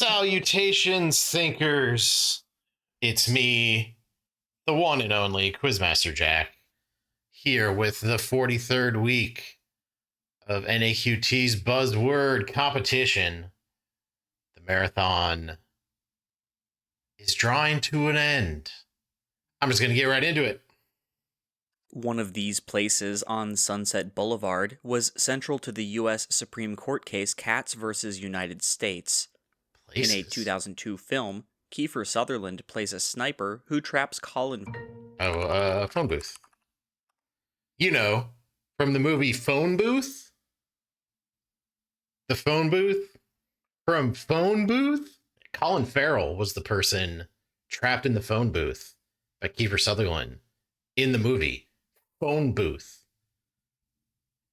Salutations, thinkers. It's me, the one and only Quizmaster Jack, here with the 43rd week of NAQT's Buzzword competition. The marathon is drawing to an end. I'm just going to get right into it. One of these places on Sunset Boulevard was central to the U.S. Supreme Court case Katz versus United States. Places. In a 2002 film, Kiefer Sutherland plays a sniper who traps Colin. Phone booth. You know, from the movie Phone Booth? The phone booth? From Phone Booth? Colin Farrell was the person trapped in the phone booth by Kiefer Sutherland in the movie Phone Booth.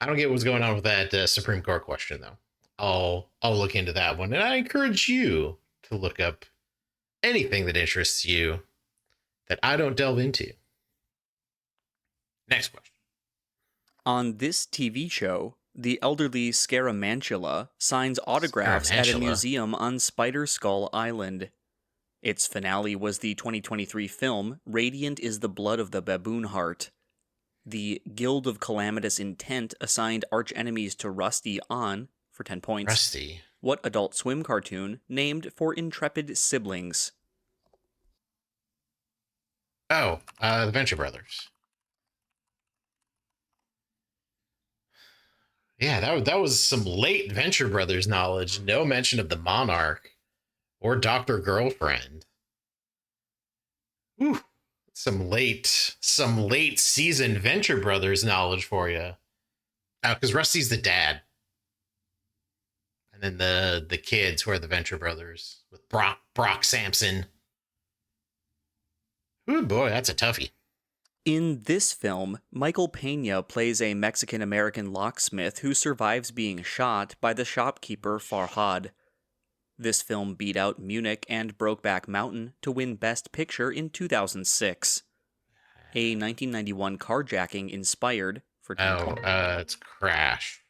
I don't get what's going on with that Supreme Court question, though. I'll look into that one, and I encourage you to look up anything that interests you that I don't delve into. Next question. On this TV show, the elderly Scaramantula signs autographs at a museum on Spider Skull Island. Its finale was the 2023 film Radiant is the Blood of the Baboon Heart. The Guild of Calamitous Intent assigned archenemies to Rusty on, for 10 points, Rusty. What Adult Swim cartoon named for intrepid siblings? Oh, the Venture Brothers. Yeah, that was some late Venture Brothers knowledge. No mention of the Monarch or Dr. Girlfriend. Ooh, some late season Venture Brothers knowledge for you. Oh, because Rusty's the dad. And then the kids who are the Venture Brothers with Brock Sampson. Ooh, boy, that's a toughie. In this film, Michael Pena plays a Mexican-American locksmith who survives being shot by the shopkeeper Farhad. This film beat out Munich and Brokeback Mountain to win Best Picture in 2006. A 1991 carjacking inspired for 10 points. It's Crash.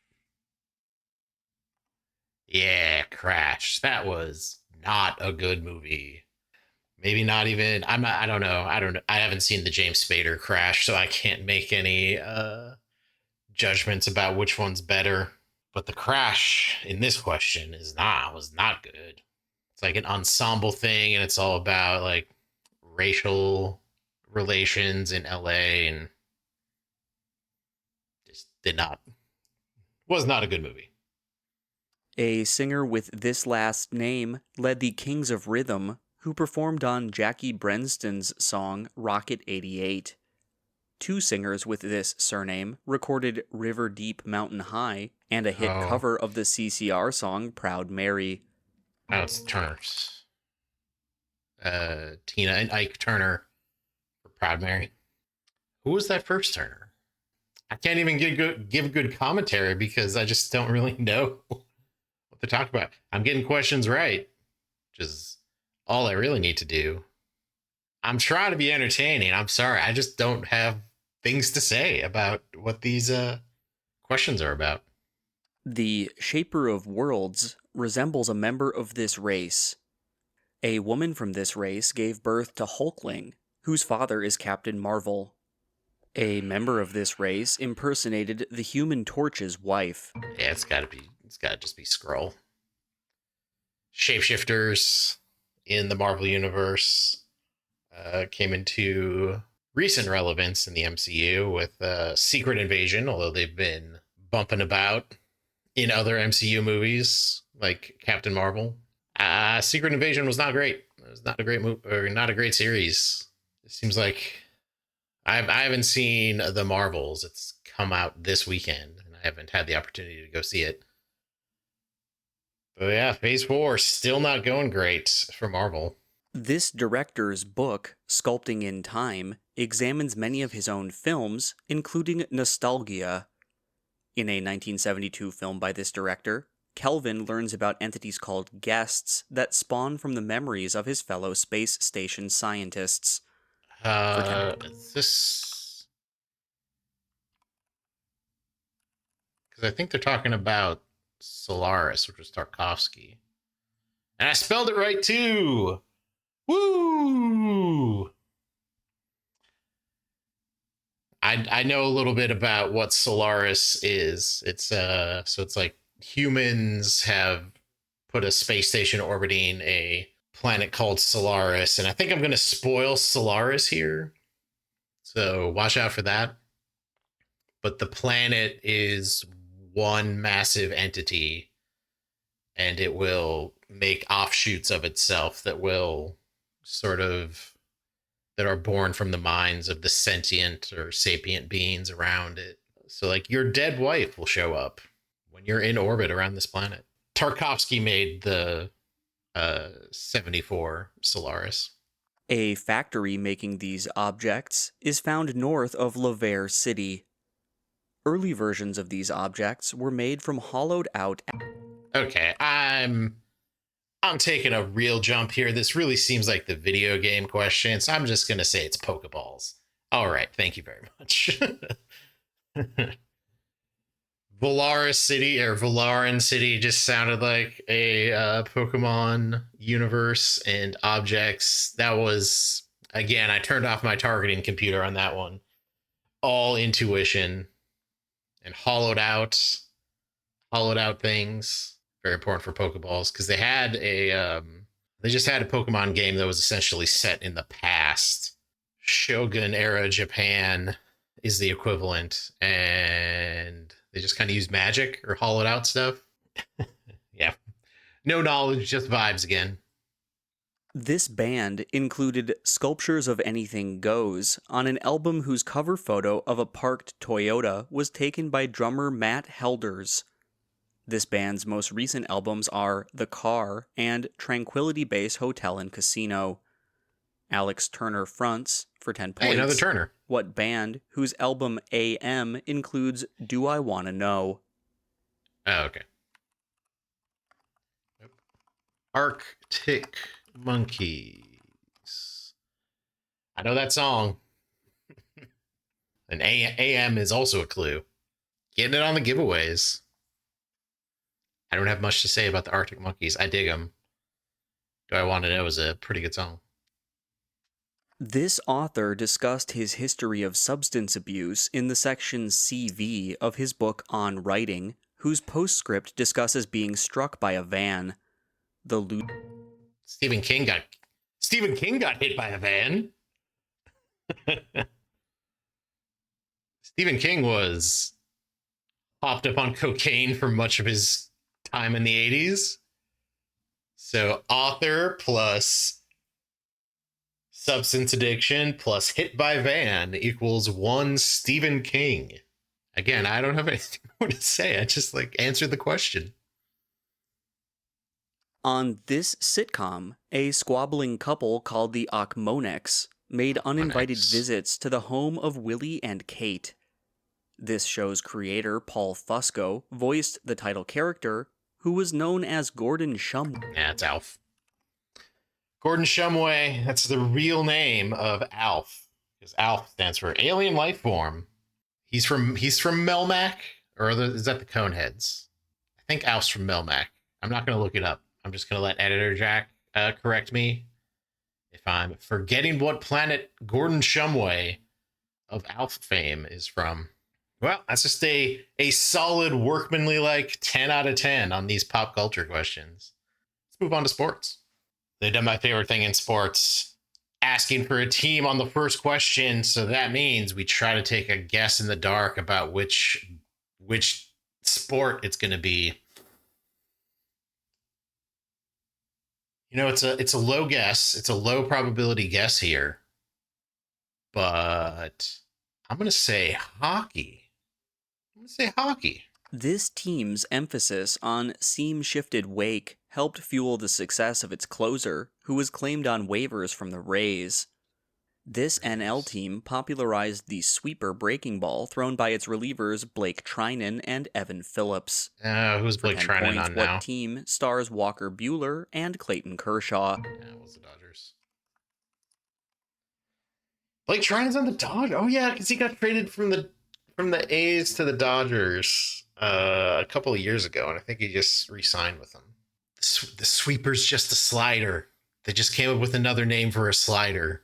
Yeah, Crash. That was not a good movie. Maybe not even. I don't know. I haven't seen the James Spader Crash, so I can't make any judgments about which one's better. But the Crash in this question was not good. It's like an ensemble thing, and it's all about like racial relations in LA, and just was not a good movie. A singer with this last name led the Kings of Rhythm, who performed on Jackie Brenston's song Rocket 88. Two singers with this surname recorded River Deep Mountain High and a hit cover of the CCR song Proud Mary. Oh, it's Turners. Tina and Ike Turner for Proud Mary. Who was that first Turner? I can't even give good commentary because I just don't really know what to talk about. I'm getting questions right, which is all I really need to do. I'm trying to be entertaining. I'm sorry. I just don't have things to say about what these questions are about. The Shaper of Worlds resembles a member of this race. A woman from this race gave birth to Hulkling, whose father is Captain Marvel. A member of this race impersonated the Human Torch's wife. Yeah, it's gotta just be Skrull. Shapeshifters in the Marvel Universe came into recent relevance in the MCU with Secret Invasion, although they've been bumping about in other MCU movies like Captain Marvel. Secret Invasion was not great. It was not a great movie, or not a great series. It seems like I haven't seen The Marvels. It's come out this weekend, and I haven't had the opportunity to go see it. But yeah, Phase 4 still not going great for Marvel. This director's book, Sculpting in Time, examines many of his own films, including Nostalgia. In a 1972 film by this director, Kelvin learns about entities called guests that spawn from the memories of his fellow space station scientists. Is this... Because I think they're talking about Solaris, which was Tarkovsky. And I spelled it right too. Woo! I know a little bit about what Solaris is. It's like humans have put a space station orbiting a planet called Solaris, and I think I'm going to spoil Solaris here. So watch out for that. But the planet is one massive entity, and it will make offshoots of itself that will sort of that are born from the minds of the sentient or sapient beings around it. So like your dead wife will show up when you're in orbit around this planet. Tarkovsky made the 74 Solaris. A factory making these objects is found north of Laver City. Early versions of these objects were made from hollowed out... Okay, I'm taking a real jump here. This really seems like the video game question, so I'm just going to say it's Pokeballs. All right, thank you very much. Valaris City or Valarin City just sounded like a Pokemon universe and objects. That was, again, I turned off my targeting computer on that one. All intuition and hollowed out things. Very important for Pokeballs because they had they just had a Pokemon game that was essentially set in the past. Shogun era Japan is the equivalent, and they just kind of used magic or hollowed out stuff. Yeah. No knowledge, just vibes again. This band included Sculptures of Anything Goes on an album whose cover photo of a parked Toyota was taken by drummer Matt Helders. This band's most recent albums are The Car and Tranquility Base Hotel and Casino. Alex Turner fronts, for 10 points, Hey, another Turner. what band whose album AM includes Do I Wanna Know? Oh, okay. Nope. Arctic Monkeys. I know that song. And AM is also a clue. Getting it on the giveaways. I don't have much to say about the Arctic Monkeys. I dig them. Do I Want to Know is a pretty good song. This author discussed his history of substance abuse in the section CV of his book On Writing, whose postscript discusses being struck by a van. Stephen King got hit by a van. Stephen King was hopped up on cocaine for much of his time in the 80s. So author plus substance addiction plus hit by van equals one Stephen King. Again, I don't have anything more to say. I just answered the question. On this sitcom, a squabbling couple called the Achmoneks made uninvited visits to the home of Willie and Kate. This show's creator, Paul Fusco, voiced the title character, who was known as Gordon Shumway. Yeah, it's Alf. Gordon Shumway, that's the real name of Alf, because Alf stands for Alien Life Form. He's from Melmac, or is that the Coneheads? I think Alf's from Melmac. I'm not going to look it up. I'm just going to let Editor Jack correct me if I'm forgetting what planet Gordon Shumway of Alf fame is from. Well, that's just a solid workmanly 10 out of 10 on these pop culture questions. Let's move on to sports. They've done my favorite thing in sports, asking for a team on the first question. So that means we try to take a guess in the dark about which sport it's going to be. You know, it's a low guess. It's a low probability guess here. But I'm going to say hockey. This team's emphasis on seam-shifted wake helped fuel the success of its closer, who was claimed on waivers from the Rays. This NL team popularized the sweeper breaking ball thrown by its relievers Blake Trinan and Evan Phillips. Who's Blake Trinan on now? What team stars Walker Buehler and Clayton Kershaw? It was the Dodgers. Blake Trinan's on the Dodgers? Oh yeah, because he got traded from the A's to the Dodgers a couple of years ago, and I think he just re-signed with them. The sweeper's just a slider. They just came up with another name for a slider.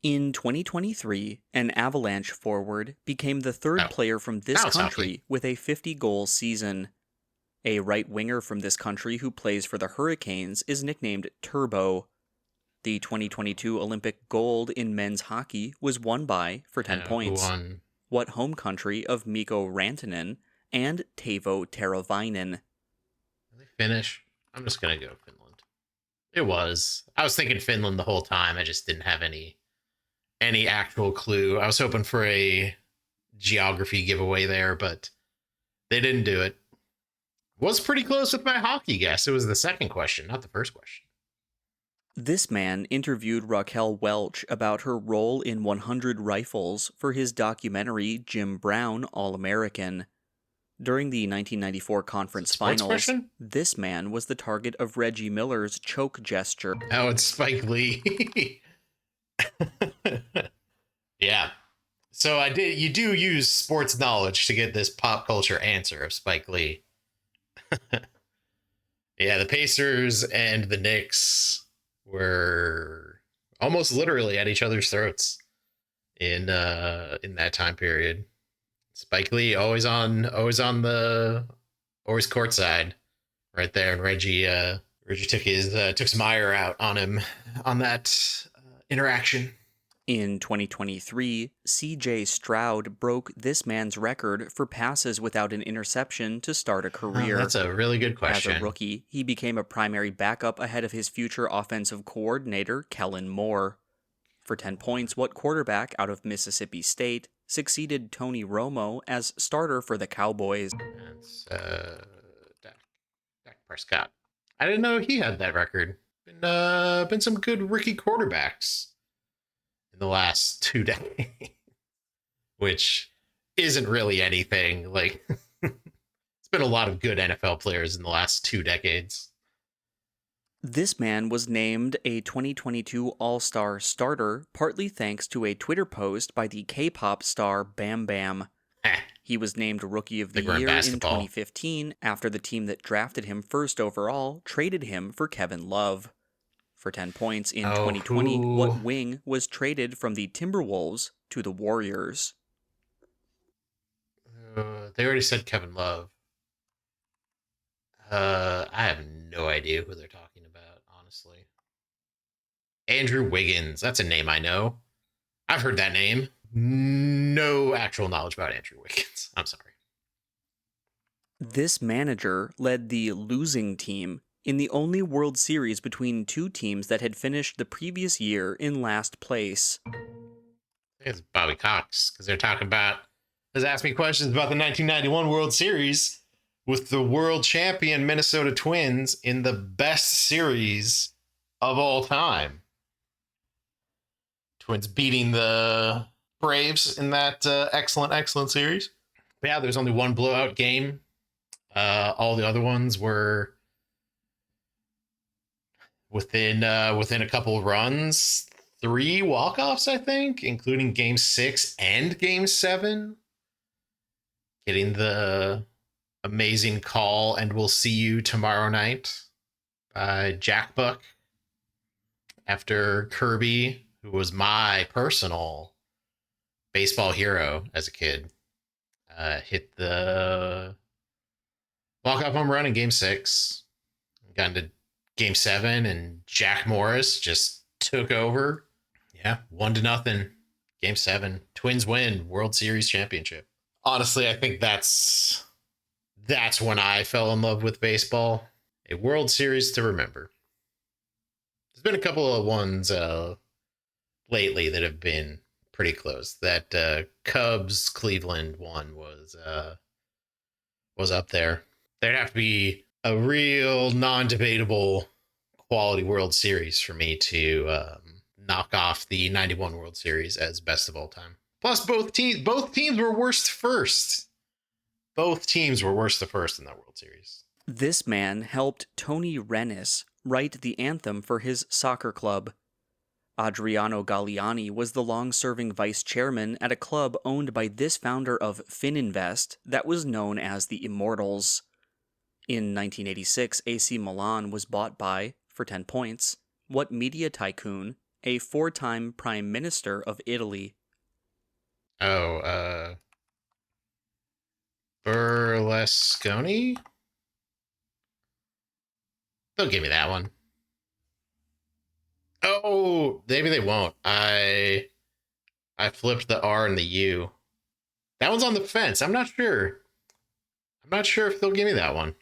In 2023, an Avalanche forward became the third player from this country with a 50-goal season. A right winger from this country who plays for the Hurricanes is nicknamed Turbo. The 2022 Olympic gold in men's hockey was won by, for 10 points, what home country of Mikko Rantanen and Teuvo Teravainen? Are they Finnish? I'm just going to go Finland. It was. I was thinking Finland the whole time. I just didn't have any actual clue. I was hoping for a geography giveaway there, but they didn't do it. Was pretty close with my hockey guess. It was the second question, not the first question. This man interviewed Raquel Welch about her role in 100 Rifles for his documentary Jim Brown All-American. During the 1994 conference finals, this man was the target of Reggie Miller's choke gesture. Oh, it's Spike Lee. Yeah. So you do use sports knowledge to get this pop culture answer of Spike Lee. Yeah, the Pacers and the Knicks were almost literally at each other's throats in that time period. Spike Lee always courtside right there, and Reggie took some ire out on him on that interaction. In 2023, C.J. Stroud broke this man's record for passes without an interception to start a career. Oh, that's a really good question. As a rookie, he became a primary backup ahead of his future offensive coordinator, Kellen Moore. For 10 points, what quarterback out of Mississippi State succeeded Tony Romo as starter for the Cowboys? That's Dak Prescott. I didn't know he had that record. Been some good rookie quarterbacks in the last 2 decades, which isn't really anything. Like, it's been a lot of good NFL players in the last 2 decades. This man was named a 2022 All-Star starter, partly thanks to a Twitter post by the K-pop star Bam Bam. He was named Rookie of the Year in 2015 after the team that drafted him first overall traded him for Kevin Love. For 10 points in 2020, what wing was traded from the Timberwolves to the Warriors? They already said Kevin Love. I have no idea who they're talking about, honestly. Andrew Wiggins. That's a name I know. I've heard that name. No actual knowledge about Andrew Wiggins. I'm sorry. This manager led the losing team in the only World Series between two teams that had finished the previous year in last place. I think it's Bobby Cox, because they're talking about, has asked me questions about the 1991 World Series with the world champion Minnesota Twins in the best series of all time. Twins beating the Braves in that excellent series. But yeah, there's only one blowout game. All the other ones were within a couple runs. 3 walk-offs, I think, including Game 6 and Game 7. Getting the amazing call, and we'll see you tomorrow night by Jack Buck after Kirby, who was my personal baseball hero as a kid, hit the walk-off home run in Game 6. Got into Game 7, and Jack Morris just took over. Yeah, 1-0. Game 7. Twins win World Series championship. Honestly, I think that's when I fell in love with baseball. A World Series to remember. There's been a couple of ones lately that have been pretty close. That Cubs Cleveland one was up there. There'd have to be a real non-debatable quality World Series for me to knock off the 91 World Series as best of all time. Plus, both teams were worst first. Both teams were worst to first in that World Series. This man helped Tony Rennis write the anthem for his soccer club. Adriano Galliani was the long-serving vice chairman at a club owned by this founder of Fininvest that was known as the Immortals. In 1986, AC Milan was bought by, for 10 points, what media tycoon, a 4-time prime minister of Italy? Oh, Berlusconi? They'll give me that one. Oh, maybe they won't. I flipped the R and the U. That one's on the fence. I'm not sure. I'm not sure if they'll give me that one.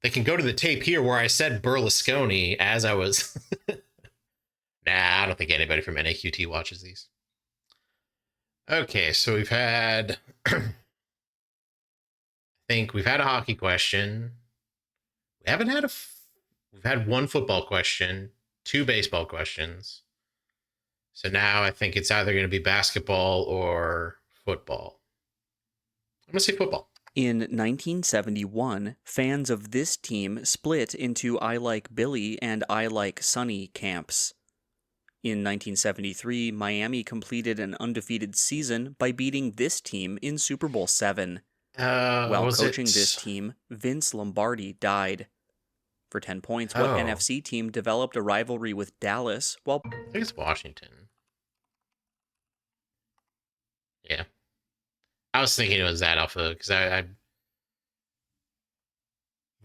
They can go to the tape here where I said Berlusconi as I was. Nah, I don't think anybody from NAQT watches these. Okay, so we've had. I think we've had a hockey question. We haven't had we've had one football question, 2 baseball questions. So now I think it's either going to be basketball or football. I'm going to say football. In 1971, fans of this team split into I Like Billy and I Like Sonny camps. In 1973, Miami completed an undefeated season by beating this team in Super Bowl VII. While coaching this team, Vince Lombardi died. For 10 points, what NFC team developed a rivalry with Dallas while... I think it's Washington. Yeah. I was thinking it was that alpha because I've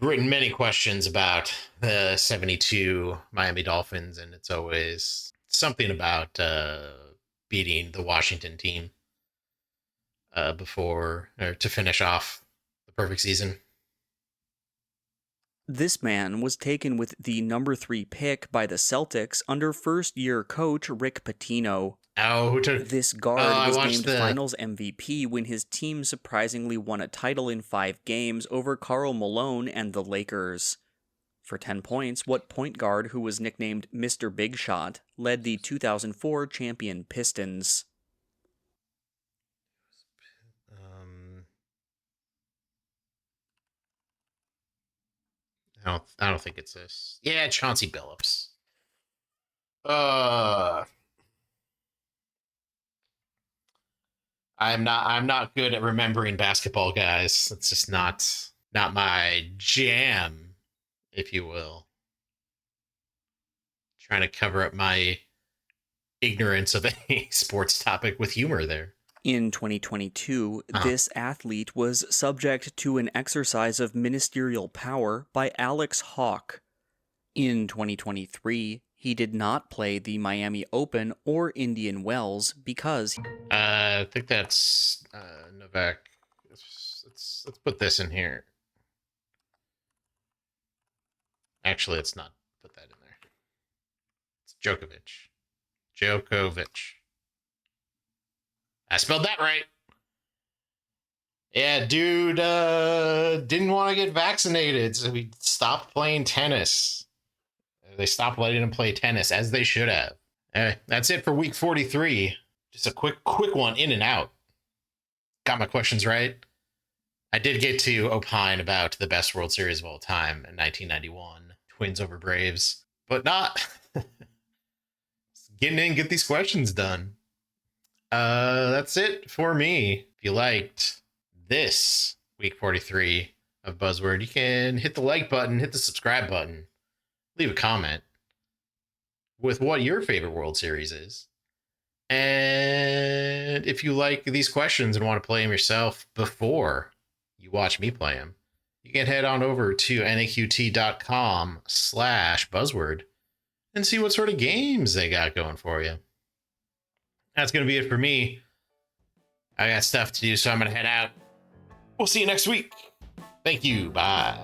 written many questions about the 72 Miami Dolphins, and it's always something about beating the Washington team before or to finish off the perfect season. This man was taken with the number 3 pick by the Celtics under first-year coach Rick Pitino. Oh, who took this guard was named Finals MVP when his team surprisingly won a title in 5 games over Karl Malone and the Lakers. For 10 points, what point guard who was nicknamed Mr. Big Shot led the 2004 champion Pistons? I don't think it's this. Yeah, Chauncey Billups. I'm not good at remembering basketball guys. It's just not my jam, if you will. Trying to cover up my ignorance of a sports topic with humor there. In 2022, this athlete was subject to an exercise of ministerial power by Alex Hawke. In 2023, he did not play the Miami Open or Indian Wells because... I think that's Novak. Let's put this in here. Actually, let's not put that in there. It's Djokovic. I spelled that right. Yeah, dude didn't want to get vaccinated, so we stopped playing tennis. They stopped letting him play tennis, as they should have. Anyway, that's it for week 43. Just a quick one in and out. Got my questions right. I did get to opine about the best World Series of all time in 1991. Twins over Braves. But not getting in, get these questions done. That's it for me. If you liked this week 43 of Buzzword, you can hit the like button, hit the subscribe button, leave a comment with what your favorite World Series is. And if you like these questions and want to play them yourself before you watch me play them, you can head on over to naqt.com/buzzword and see what sort of games they got going for you. That's going to be it for me. I got stuff to do, so I'm going to head out. We'll see you next week. Thank you. Bye.